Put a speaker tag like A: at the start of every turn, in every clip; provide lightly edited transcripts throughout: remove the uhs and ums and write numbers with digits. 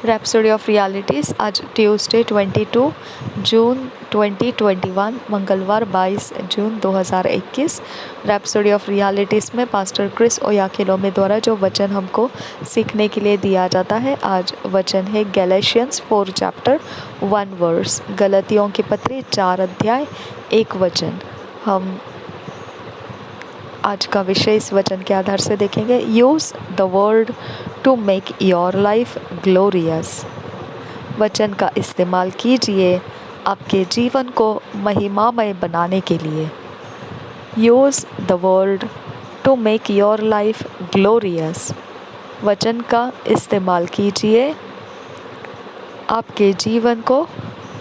A: Rhapsody of realities आज Tuesday 22 जून 2021 मंगलवार 22 जून 2021। Rhapsody of realities में पास्टर क्रिस ओयाखिलोमे द्वारा जो वचन हमको सीखने के लिए दिया जाता है, आज वचन है गैलेशियंस 4 चैप्टर 1 वर्स। गलतियों की पत्री 4 अध्याय 1 वचन। हम आज का विषय इस वचन के आधार से देखेंगे। Use the word to make your life glorious. वचन का इस्तेमाल कीजिए आपके जीवन को महिमामय बनाने के लिए। Use the word to make your life glorious. वचन का इस्तेमाल कीजिए आपके जीवन को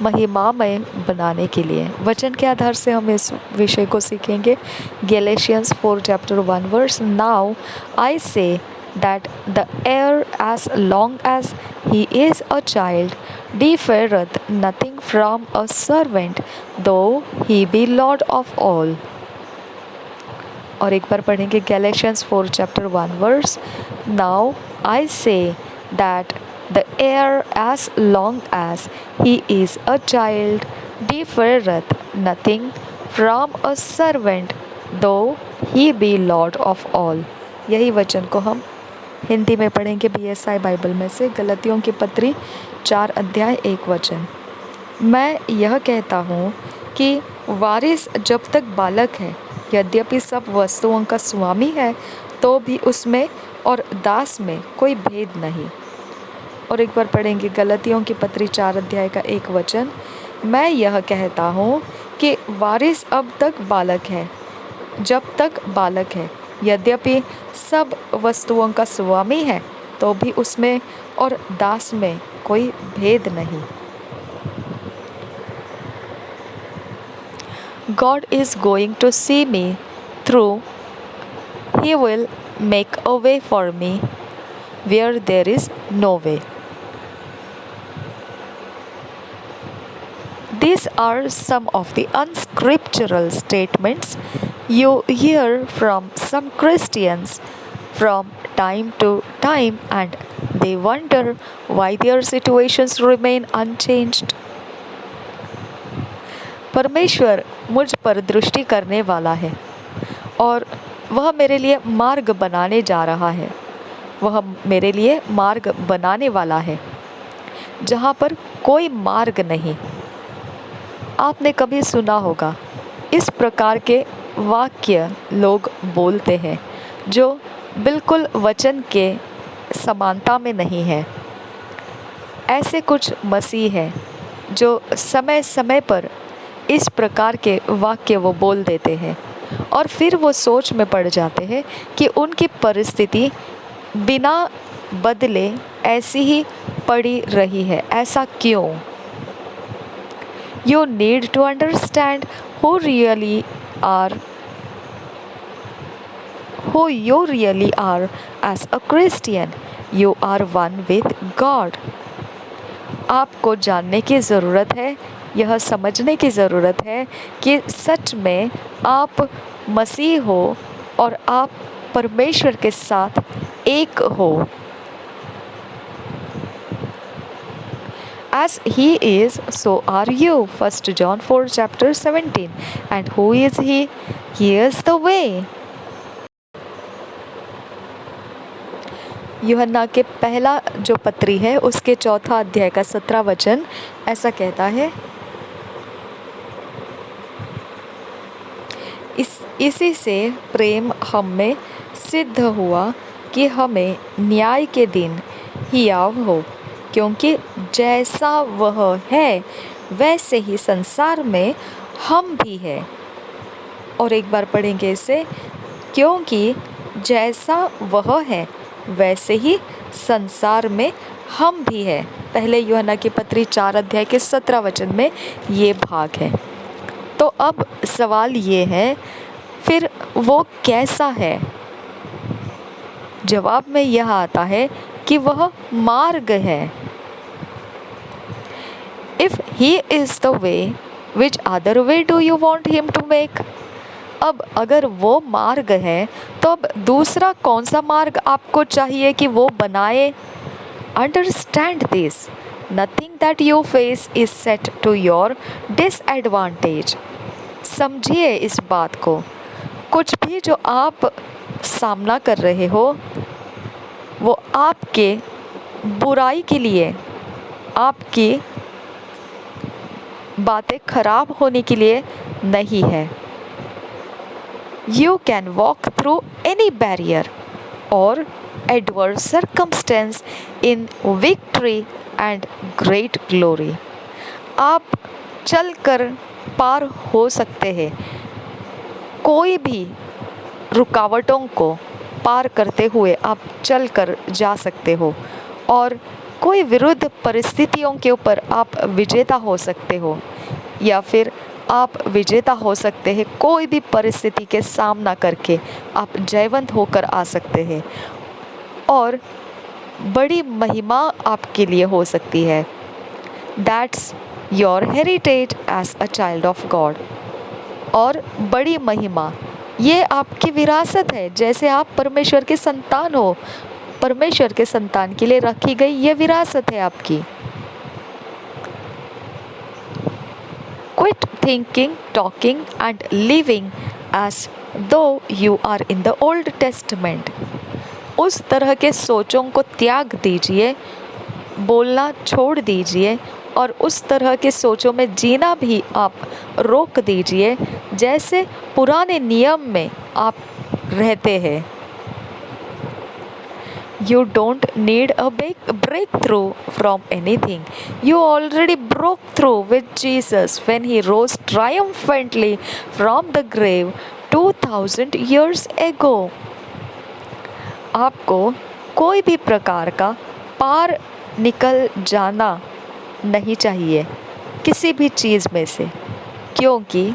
A: महिमामय बनाने के लिए। वचन के आधार से हम इस विषय को सीखेंगे। Galatians 4 chapter 1 verse. Now I say that the heir as long as he is a child differeth nothing from a servant though he be lord of all। और एक बार पढ़ेंगे Galatians 4 chapter 1 verse. Now I say that the heir as long as he is a child differeth nothing from a servant though he be lord of all। यही वचन को हम हिंदी में पढ़ेंगे BSI बाइबल में से। गलतियों की पत्री 4 अध्याय 1 वचन। मैं यह कहता हूँ कि वारिस जब तक बालक है, यद्यपि सब वस्तुओं का स्वामी है, तो भी उसमें और दास में कोई भेद नहीं। और एक बार पढ़ेंगे गलतियों की पत्री 4 अध्याय का 1 वचन। मैं यह कहता हूँ कि वारिस अब तक बालक है, जब तक बालक है, यद्यपि सब वस्तुओं का स्वामी है, तो भी उसमें और दास में कोई भेद नहीं। God is going to see me through. He will make a way for me where there is no way. These are some of the unscriptural statements you hear from some Christians from time to time, and they wonder why their situations remain unchanged. परमेश्वर मुझ पर दृष्टि करने वाला है और वह मेरे लिए मार्ग बनाने जा रहा है। वह मेरे लिए मार्ग बनाने वाला है जहाँ पर कोई मार्ग नहीं। आपने कभी सुना होगा इस प्रकार के वाक्य लोग बोलते हैं जो बिल्कुल वचन के समानता में नहीं है। ऐसे कुछ मसीह हैं जो समय समय पर इस प्रकार के वाक्य वो बोल देते हैं और फिर वो सोच में पड़ जाते हैं कि उनकी परिस्थिति बिना बदले ऐसी ही पड़ी रही है। ऐसा क्यों? You need to understand who you really are as a Christian. You are one with God. आपको जानने की ज़रूरत है, यह समझने की ज़रूरत है कि सच में आप मसीह हो और आप परमेश्वर के साथ एक हो। As he is, so are you. 1 John 4 chapter 17. And who is he? He is the way. यूहन्ना के पहला जो पत्री है उसके 4 अध्याय का 17 वचन ऐसा कहता है। इसी से प्रेम हम में सिद्ध हुआ कि हमें न्याय के दिन हियाव हो, क्योंकि जैसा वह है वैसे ही संसार में हम भी हैं। और एक बार पढ़ेंगे इसे। क्योंकि जैसा वह है वैसे ही संसार में हम भी हैं। पहले यूहन्ना की पत्री 4 अध्याय के 17 वचन में ये भाग है। तो अब सवाल ये है, फिर वो कैसा है? जवाब में यह आता है कि वह मार्ग है। If he is the way, which other way do you want him to make? अब अगर वो मार्ग है तो अब दूसरा कौन सा मार्ग आपको चाहिए कि वो बनाए? Understand this. Nothing that you face is set to your disadvantage. समझिए इस बात को। कुछ भी जो आप सामना कर रहे हो वो आपके बुराई के लिए, आपकी बातें खराब होने के लिए नहीं है। You can walk through any barrier or adverse circumstance in victory and great glory. आप चलकर पार हो सकते हैं, कोई भी रुकावटों को पार करते हुए आप चलकर जा सकते हो और कोई विरुद्ध परिस्थितियों के ऊपर आप विजेता हो सकते हो, या फिर आप विजेता हो सकते हैं। कोई भी परिस्थिति के सामना करके आप जयवंत होकर आ सकते हैं और बड़ी महिमा आपके लिए हो सकती है। That's your heritage as a child of God. और बड़ी महिमा ये आपकी विरासत है, जैसे आप परमेश्वर के संतान हो। परमेश्वर के संतान के लिए रखी गई ये विरासत है आपकी। Quit thinking, talking and living as though you are in the Old Testament. उस तरह के सोचों को त्याग दीजिए, बोलना छोड़ दीजिए और उस तरह के सोचों में जीना भी आप रोक दीजिए जैसे पुराने नियम में आप रहते हैं। You don't need a big breakthrough from anything. You already broke through with Jesus when he rose triumphantly from the grave 2000 years ago. आपको कोई भी प्रकार का पार निकल जाना नहीं चाहिए किसी भी चीज़ में से, क्योंकि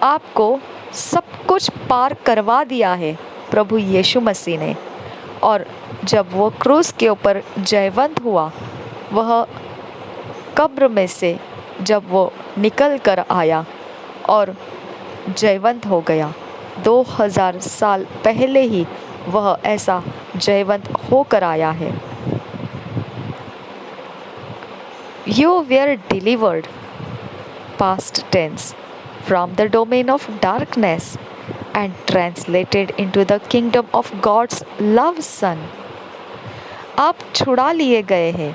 A: आपको सब कुछ पार करवा दिया है प्रभु यीशु मसीह ने। और जब वो क्रूस के ऊपर जयवंत हुआ, वह कब्र में से जब वो निकल कर आया और जयवंत हो गया, 2000 साल पहले ही वह ऐसा जयवंत होकर आया है। You were delivered, past tense, from the domain of darkness and translated into the kingdom of God's love Son. आप छुड़ा लिए गए हैं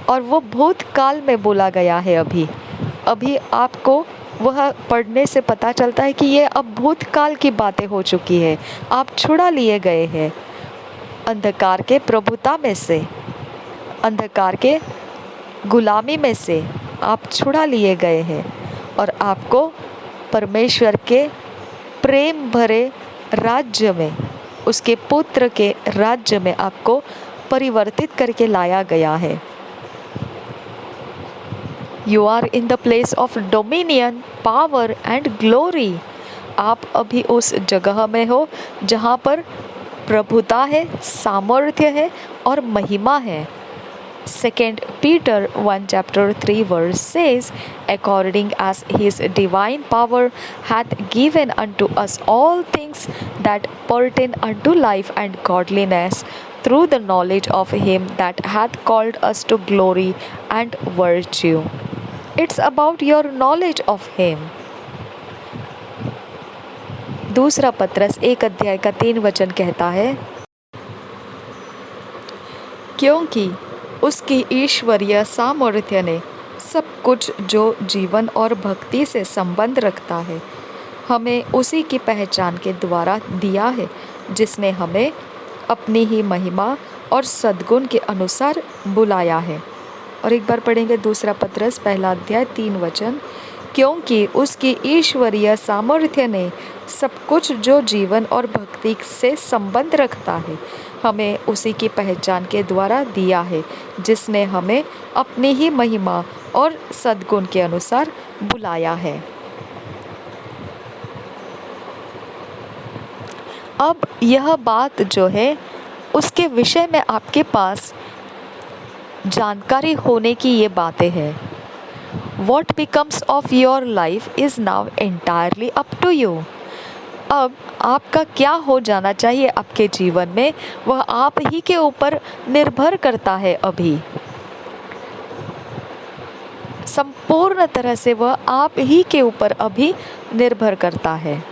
A: और वो भूतकाल में बोला गया है। अभी आपको वह पढ़ने से पता चलता है कि ये अब भूतकाल की बातें हो चुकी है। आप छुड़ा लिए गए हैं अंधकार के प्रभुता में से, अंधकार के गुलामी में से आप छुड़ा लिए गए हैं और आपको परमेश्वर के प्रेम भरे राज्य में, उसके पुत्र के राज्य में आपको परिवर्तित करके लाया गया है। You are in the place of dominion, power and glory. आप अभी उस जगह में हो जहाँ पर प्रभुता है, सामर्थ्य है और महिमा है। 2 Peter 1 chapter 3 verse says, according as his divine power hath given unto us all things that pertain unto life and godliness, through the knowledge of him that hath called us to glory and virtue. It's about your knowledge of him. दूसरा पत्रस 1 अध्याय का 3 वचन कहता है, क्योंकि उसकी ईश्वरीय सामर्थ्य ने सब कुछ जो जीवन और भक्ति से संबंध रखता है हमें उसी की पहचान के द्वारा दिया है, जिसने हमें अपनी ही महिमा और सद्गुण के अनुसार बुलाया है। और एक बार पढ़ेंगे दूसरा पत्रस 1 अध्याय 3 वचन, क्योंकि उसकी ईश्वरीय सामर्थ्य ने सब कुछ जो जीवन और भक्ति से संबंध रखता है हमें उसी की पहचान के द्वारा दिया है, जिसने हमें अपनी ही महिमा और सद्गुण के अनुसार बुलाया है। अब यह बात जो है उसके विषय में आपके पास जानकारी होने की ये बातें हैं। What becomes of your life is now entirely up to you. अब आपका क्या हो जाना चाहिए आपके जीवन में, वह आप ही के ऊपर निर्भर करता है। अभी संपूर्ण तरह से वह आप ही के ऊपर अभी निर्भर करता है।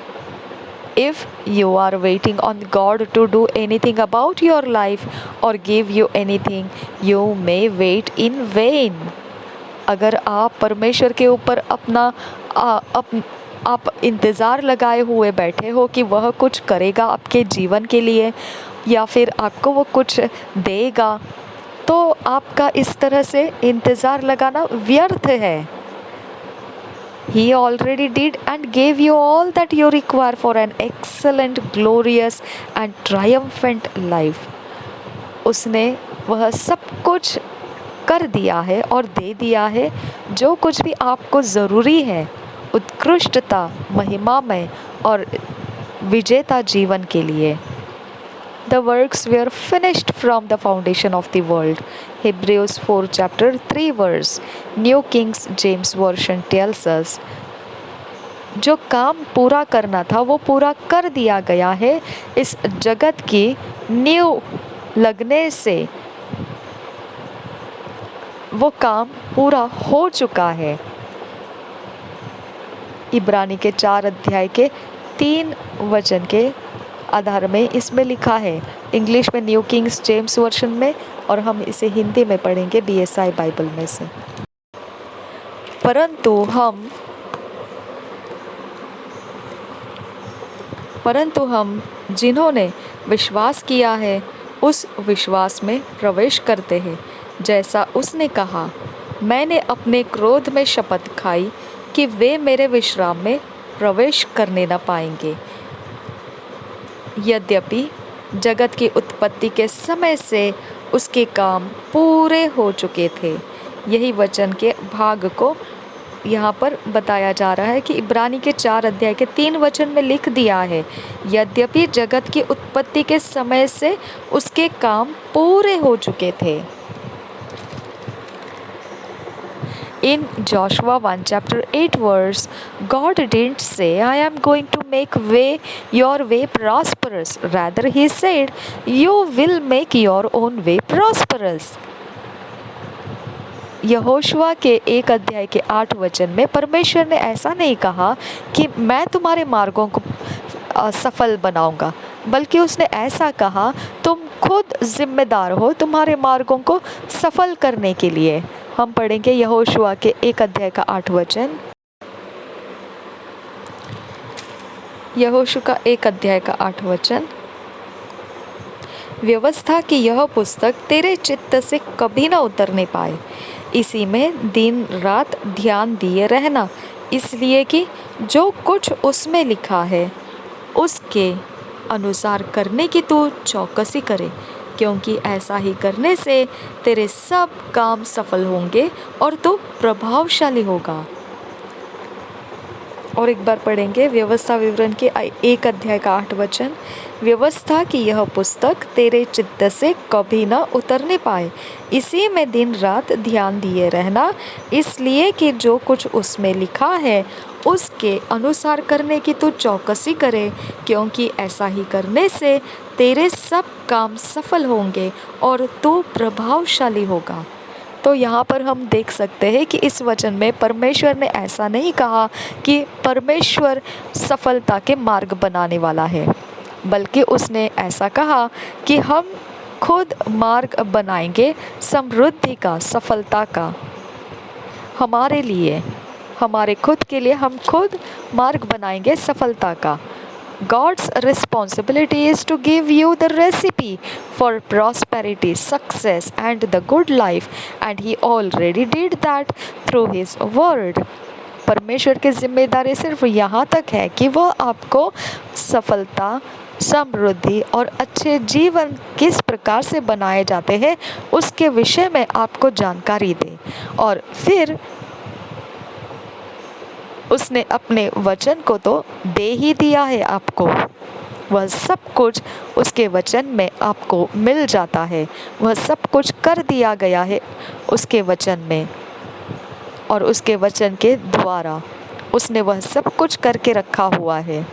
A: If you are waiting on God to do anything about your life or give you anything, you may wait in vain. अगर आप परमेश्वर के ऊपर आप इंतज़ार लगाए हुए बैठे हो कि वह कुछ करेगा आपके जीवन के लिए या फिर आपको वो कुछ देगा, तो आपका इस तरह से इंतज़ार लगाना व्यर्थ है। He already did and gave you all that you require for an excellent, glorious and triumphant life. उसने वह सब कुछ कर दिया है और दे दिया है जो कुछ भी आपको ज़रूरी है उत्कृष्टता, महिमामय और विजेता जीवन के लिए। The works were finished from the foundation of the world. Hebrews 4 chapter 3 verse. New King James Version tells us, जो काम पूरा करना था वो पूरा कर दिया गया है। इस जगत की नींव लगने से वो काम पूरा हो चुका है। इब्रानी के 4 अध्याय के 3 वचन के आधार में इसमें लिखा है, इंग्लिश में न्यू किंग्स जेम्स वर्शन में, और हम इसे हिंदी में पढ़ेंगे BSI बाइबल में से। परंतु हम जिन्होंने विश्वास किया है उस विश्वास में प्रवेश करते हैं, जैसा उसने कहा, मैंने अपने क्रोध में शपथ खाई कि वे मेरे विश्राम में प्रवेश करने न पाएंगे। यद्यपि जगत की उत्पत्ति के समय से उसके काम पूरे हो चुके थे। यही वचन के भाग को यहाँ पर बताया जा रहा है कि इब्रानी के 4 अध्याय के 3 वचन में लिख दिया है, यद्यपि जगत की उत्पत्ति के समय से उसके काम पूरे हो चुके थे। In Joshua 1 chapter 8 verse, God didn't say, I am going to make your way prosperous. Rather, he said, you will make your own way prosperous. Yehoshua के 1 अध्याय के 8 वचन में परमेश्वर ने ऐसा नहीं कहा कि मैं तुम्हारे मार्गों को सफल बनाऊंगा, बल्कि उसने ऐसा कहा, तुम खुद जिम्मेदार हो तुम्हारे मार्गों को सफल करने के लिए। हम पढ़ेंगे यहोशुआ के 1 अध्याय का 8 वचन। यहोशू का 1 अध्याय का 8 वचन। व्यवस्था की यह पुस्तक तेरे चित्त से कभी न उतरने पाए, इसी में दिन रात ध्यान दिए रहना, इसलिए कि जो कुछ उसमें लिखा है उसके अनुसार करने की तू चौकसी करे, क्योंकि ऐसा ही करने से तेरे सब काम सफल होंगे और तू प्रभावशाली होगा। और एक बार पढ़ेंगे व्यवस्था विवरण के 1 अध्याय का 8 वचन। व्यवस्था की यह पुस्तक तेरे चित्त से कभी न उतरने पाए, इसी में दिन रात ध्यान दिए रहना, इसलिए कि जो कुछ उसमें लिखा है उसके अनुसार करने की तू चौकसी करे, क्योंकि ऐसा ही करने से तेरे सब काम सफल होंगे और तू प्रभावशाली होगा। तो यहाँ पर हम देख सकते हैं कि इस वचन में परमेश्वर ने ऐसा नहीं कहा कि परमेश्वर सफलता के मार्ग बनाने वाला है, बल्कि उसने ऐसा कहा कि हम खुद मार्ग बनाएंगे समृद्धि का, सफलता का। हमारे लिए, हमारे खुद के लिए हम खुद मार्ग बनाएंगे सफलता का। God's responsibility is to give you the recipe for prosperity, success and the good life, and he already did that through his word. परमेश्वर की जिम्मेदारी सिर्फ यहाँ तक है कि वह आपको सफलता, समृद्धि और अच्छे जीवन किस प्रकार से बनाए जाते हैं उसके विषय में आपको जानकारी दे, और फिर उसने अपने वचन को तो दे ही दिया है आपको। वह सब कुछ उसके वचन में आपको मिल जाता है, वह सब कुछ कर दिया गया है उसके वचन में, और उसके वचन के द्वारा उसने वह सब कुछ करके रखा हुआ है।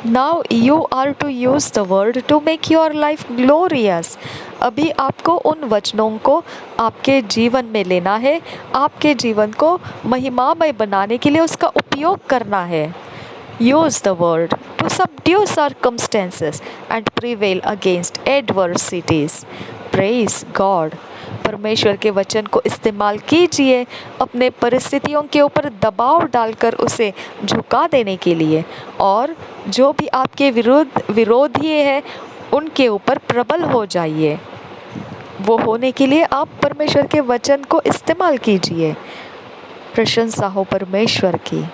A: Now you are to use the word to make your life glorious. अभी आपको उन वचनों को आपके जीवन में लेना है, आपके जीवन को महिमामय बनाने के लिए उसका उपयोग करना है। Use the word to subdue circumstances and prevail against adversities. Praise God. परमेश्वर के वचन को इस्तेमाल कीजिए अपने परिस्थितियों के ऊपर दबाव डालकर उसे झुका देने के लिए, और जो भी आपके विरोधी है उनके ऊपर प्रबल हो जाइए। वो होने के लिए आप परमेश्वर के वचन को इस्तेमाल कीजिए। प्रशंसा हो परमेश्वर की।